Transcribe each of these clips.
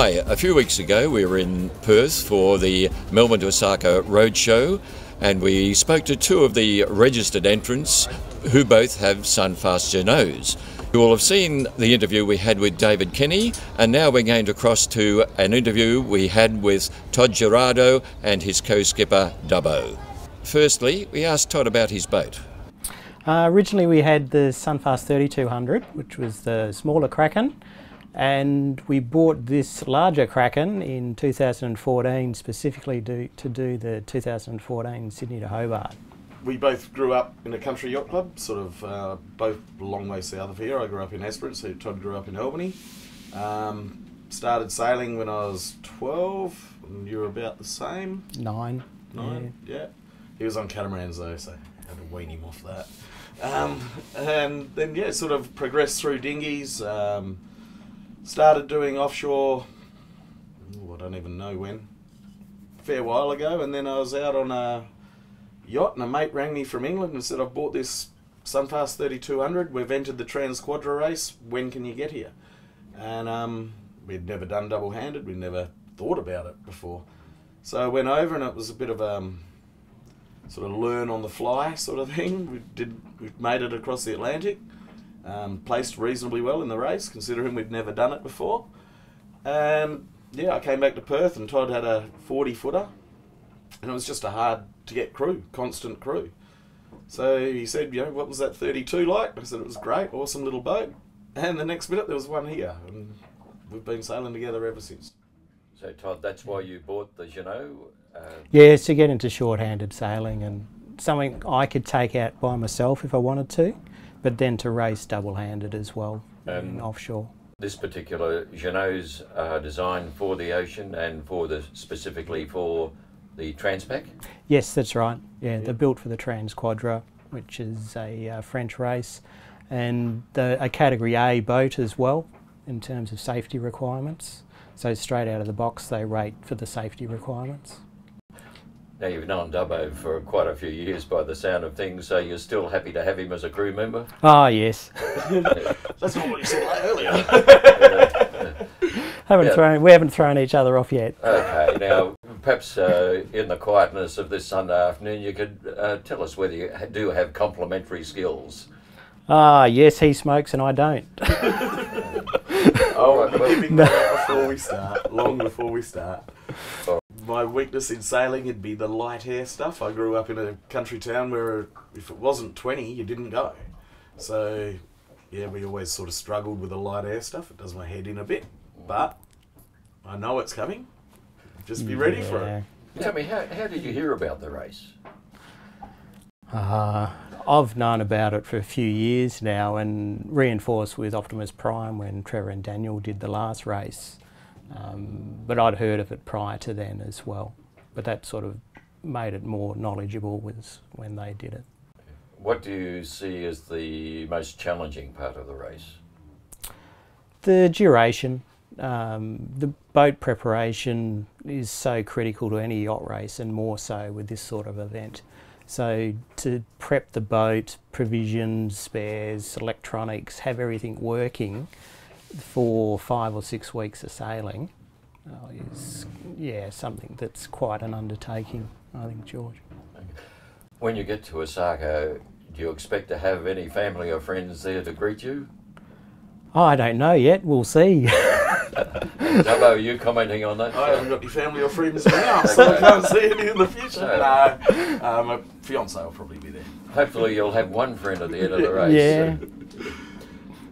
Hi, a few weeks ago we were in Perth for the Melbourne to Osaka Roadshow, and we spoke to two of the registered entrants who both have Sunfast Jeanneaus. You will have seen the interview we had with David Kenny, and now we're going to cross to an interview we had with Todd Gerardo and his co-skipper Dubbo. Firstly, we asked Todd about his boat. Originally we had the Sunfast 3200, which was the smaller Kraken, and we bought this larger Kraken in 2014 specifically to do the 2014 Sydney to Hobart. We both grew up in a country yacht club, sort of both a long way south of here. I grew up in Esperance, so Todd grew up in Albany. Started sailing when I was 12, and you were about the same? Nine, yeah. He was on catamarans though, so I had to wean him off that. And then, yeah, sort of progressed through dinghies, started doing offshore, I don't even know when, a fair while ago, and then I was out on a yacht and a mate rang me from England and said, I've bought this Sunfast 3200, we've entered the Trans Quadra race, when can you get here? And we'd never done double-handed, we'd never thought about it before. So I went over and it was a bit of sort of learn on the fly sort of thing. We made it across the Atlantic, placed reasonably well in the race considering we'd never done it before. And yeah, I came back to Perth and Todd had a 40-footer and it was just a hard to get crew, constant crew. So he said, you know, what was that 32 like? I said, it was great, awesome little boat. And the next minute there was one here and we've been sailing together ever since. So Todd, that's why you bought the Jeanneau? Yes, to get into short-handed sailing and something I could take out by myself if I wanted to, but then to race double-handed as well in offshore. This particular Jeanneaus are designed for the ocean and for specifically for the Transpac? Yes, that's right. Yeah, they're built for the Trans Quadra, which is a French race, and a Category A boat as well in terms of safety requirements. So straight out of the box they rate for the safety requirements. Now you've known Dubbo for quite a few years by the sound of things, so you're still happy to have him as a crew member? Oh yes. That's not what you said earlier. We haven't thrown each other off yet. Okay, now perhaps in the quietness of this Sunday afternoon you could tell us whether you do have complementary skills. Yes, he smokes and I don't. Before we start, long before we start. My weakness in sailing would be the light air stuff. I grew up in a country town where if it wasn't 20, you didn't go. So, yeah, we always sort of struggled with the light air stuff. It does my head in a bit, but I know it's coming. Just be ready for it. Tell me, how did you hear about the race? I've known about it for a few years now and reinforced with Optimus Prime when Trevor and Daniel did the last race. But I'd heard of it prior to then as well. But that sort of made it more knowledgeable was when they did it. What do you see as the most challenging part of the race? The duration. The boat preparation is so critical to any yacht race and more so with this sort of event. So to prep the boat, provisions, spares, electronics, have everything working for 5 or 6 weeks of sailing is something that's quite an undertaking, I think, George. When you get to Osaka, do you expect to have any family or friends there to greet you? Oh, I don't know yet, we'll see. Dubbo, are you commenting on that? I haven't got any family or friends now, so I can't see any in the future. No, my fiancée will probably be there. Hopefully you'll have one friend at the end of the race. Yeah.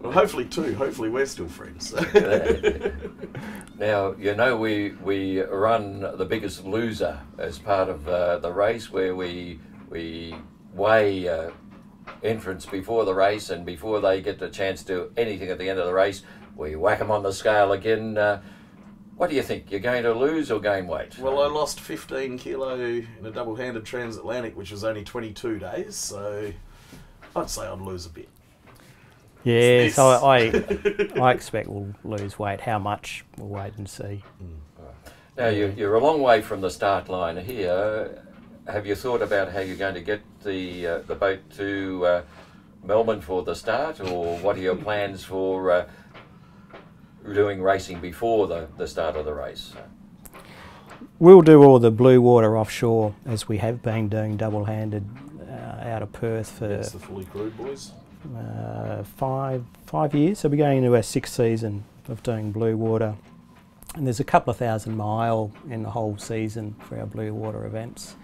Well, hopefully two. Hopefully we're still friends. Now, you know we run the biggest loser as part of the race, where we weigh entrants before the race, and before they get the chance to do anything at the end of the race, we whack them on the scale again. What do you think? You're going to lose or gain weight? Well, I lost 15 kilo in a double-handed transatlantic, which was only 22 days, so I'd say I'd lose a bit. Yeah, so I expect we'll lose weight. How much, we'll wait and see. Now, you're a long way from the start line here. Have you thought about how you're going to get the boat to Melbourne for the start, or what are your plans for doing racing before the start of the race? We'll do all the blue water offshore as we have been doing double-handed out of Perth for That's the fully crewed boys. 5 years. So we're going into our 6th season of doing blue water, and there's a couple of thousand mile in the whole season for our blue water events.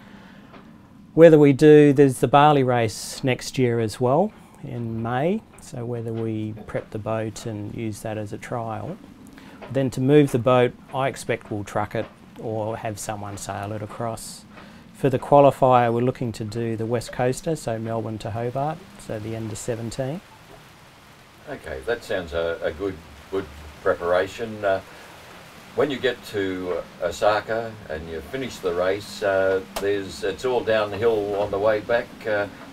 Whether we do, there's the Bali race next year as well in May, so whether we prep the boat and use that as a trial. Then to move the boat, I expect we'll truck it or have someone sail it across. For the qualifier, we're looking to do the West Coaster, so Melbourne to Hobart, so the end of 17. Okay, that sounds a good preparation. When you get to Osaka and you finish the race, it's all downhill on the way back.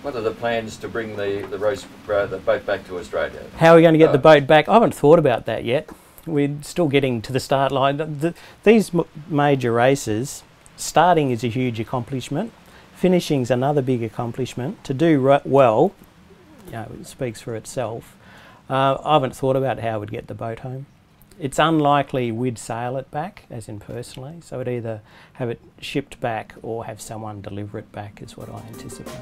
What are the plans to bring the boat back to Australia? How are we going to get the boat back? I haven't thought about that yet. We're still getting to the start line. These major races, starting is a huge accomplishment. Finishing is another big accomplishment. To do well, it speaks for itself. I haven't thought about how we'd get the boat home. It's unlikely we'd sail it back, as in personally, so we'd either have it shipped back or have someone deliver it back is what I anticipate.